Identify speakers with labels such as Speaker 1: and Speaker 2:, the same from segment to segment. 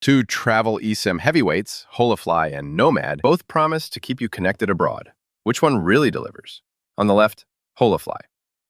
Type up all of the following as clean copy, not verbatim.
Speaker 1: Two travel eSIM heavyweights, Holafly and Nomad, both promise to keep you connected abroad. Which one really delivers? On the left, Holafly,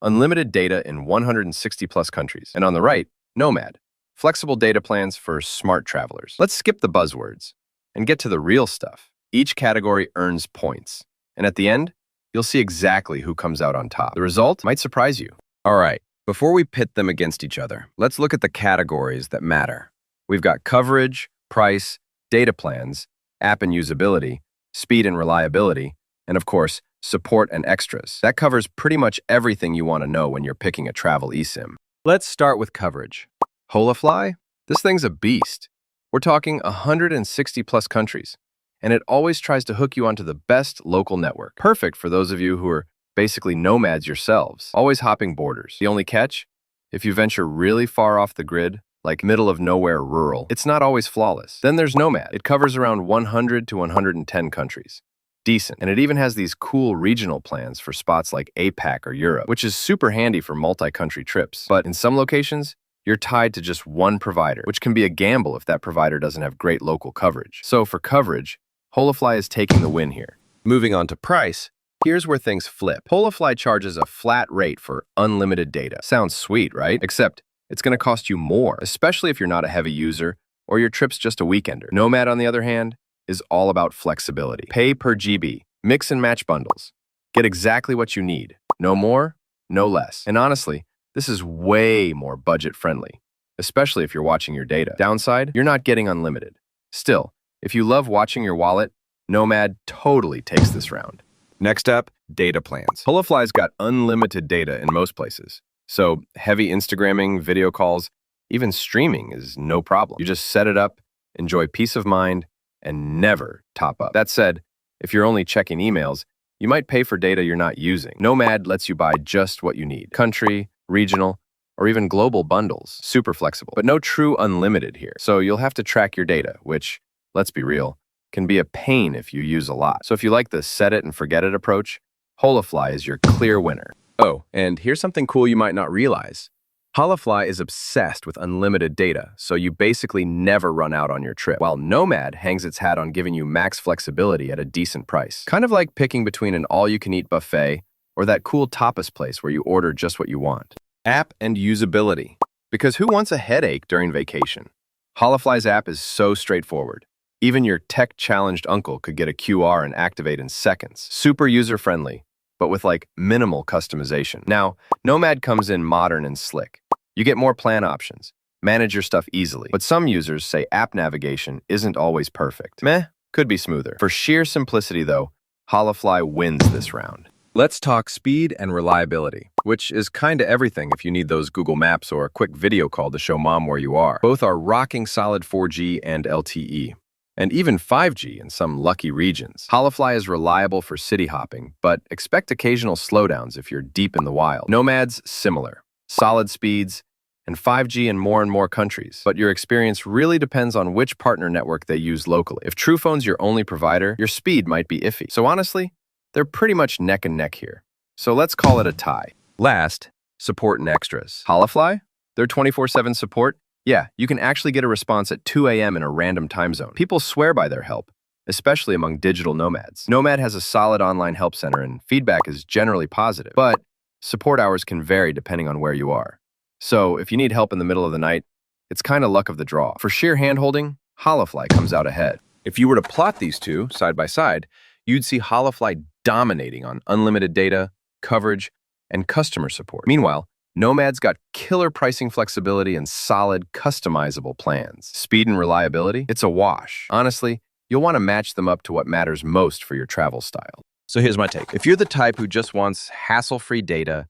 Speaker 1: unlimited data in 160 plus countries. And on the right, Nomad, flexible data plans for smart travelers. Let's skip the buzzwords and get to the real stuff. Each category earns points. And at the end, you'll see exactly who comes out on top. The result might surprise you. All right, before we pit them against each other, let's look at the categories that matter. We've got coverage, price, data plans, app and usability, speed and reliability, and of course, support and extras. That covers pretty much everything you want to know when you're picking a travel eSIM. Let's start with coverage. Holafly? This thing's a beast. We're talking 160 plus countries, and it always tries to hook you onto the best local network. Perfect for those of you who are basically nomads yourselves, always hopping borders. The only catch? If you venture really far off the grid, like middle of nowhere rural, it's not always flawless. Then there's Nomad. It covers around 100 to 110 countries. Decent. And it even has these cool regional plans for spots like APAC or Europe, which is super handy for multi-country trips. But in some locations, you're tied to just one provider, which can be a gamble if that provider doesn't have great local coverage. So for coverage, Holafly is taking the win here. Moving on to price, here's where things flip. Holafly charges a flat rate for unlimited data. Sounds sweet, right? Except it's going to cost you more, especially if you're not a heavy user or your trip's just a weekender. Nomad, on the other hand, is all about flexibility. Pay per GB, mix and match bundles. Get exactly what you need. No more, no less. And honestly, this is way more budget-friendly, especially if you're watching your data. Downside, you're not getting unlimited. Still, if you love watching your wallet, Nomad totally takes this round. Next up, data plans. Holafly's got unlimited data in most places. So heavy Instagramming, video calls, even streaming is no problem. You just set it up, enjoy peace of mind, and never top up. That said, if you're only checking emails, you might pay for data you're not using. Nomad lets you buy just what you need. Country, regional, or even global bundles. Super flexible, but no true unlimited here. So you'll have to track your data, which, let's be real, can be a pain if you use a lot. So if you like the set it and forget it approach, Holafly is your clear winner. Oh, and here's something cool you might not realize. Holafly is obsessed with unlimited data, so you basically never run out on your trip, while Nomad hangs its hat on giving you max flexibility at a decent price. Kind of like picking between an all-you-can-eat buffet or that cool tapas place where you order just what you want. App and usability. Because who wants a headache during vacation? Holafly's app is so straightforward. Even your tech-challenged uncle could get a QR and activate in seconds. Super user-friendly, but with like minimal customization. Now, Nomad comes in modern and slick. You get more plan options, manage your stuff easily, but some users say app navigation isn't always perfect. Meh, could be smoother. For sheer simplicity though, Holafly wins this round. Let's talk speed and reliability, which is kinda everything if you need those Google Maps or a quick video call to show mom where you are. Both are rocking solid 4G and LTE. And even 5G in some lucky regions. Holafly is reliable for city hopping, but expect occasional slowdowns if you're deep in the wild. Nomad's similar, solid speeds, and 5G in more countries. But your experience really depends on which partner network they use locally. If Truephone's your only provider, your speed might be iffy. So honestly, they're pretty much neck and neck here. So let's call it a tie. Last, support and extras. Holafly? Their 24/7 support? Yeah, you can actually get a response at 2 a.m. in a random time zone. People swear by their help, especially among digital nomads. Nomad has a solid online help center and feedback is generally positive, but support hours can vary depending on where you are. So if you need help in the middle of the night, it's kind of luck of the draw. For sheer handholding, Holafly comes out ahead. If you were to plot these two side by side, you'd see Holafly dominating on unlimited data, coverage, and customer support. Meanwhile, Nomad's got killer pricing flexibility and solid, customizable plans. Speed and reliability? It's a wash. Honestly, you'll want to match them up to what matters most for your travel style. So here's my take. If you're the type who just wants hassle-free data,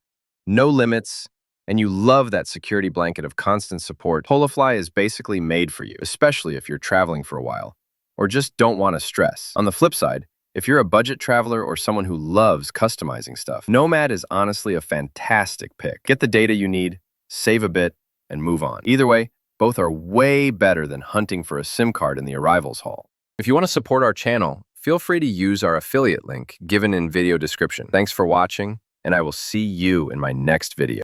Speaker 1: no limits, and you love that security blanket of constant support, Holafly is basically made for you, especially if you're traveling for a while, or just don't want to stress. On the flip side, if you're a budget traveler or someone who loves customizing stuff, Nomad is honestly a fantastic pick. Get the data you need, save a bit, and move on. Either way, both are way better than hunting for a SIM card in the arrivals hall. If you want to support our channel, feel free to use our affiliate link given in video description. Thanks for watching, and I will see you in my next video.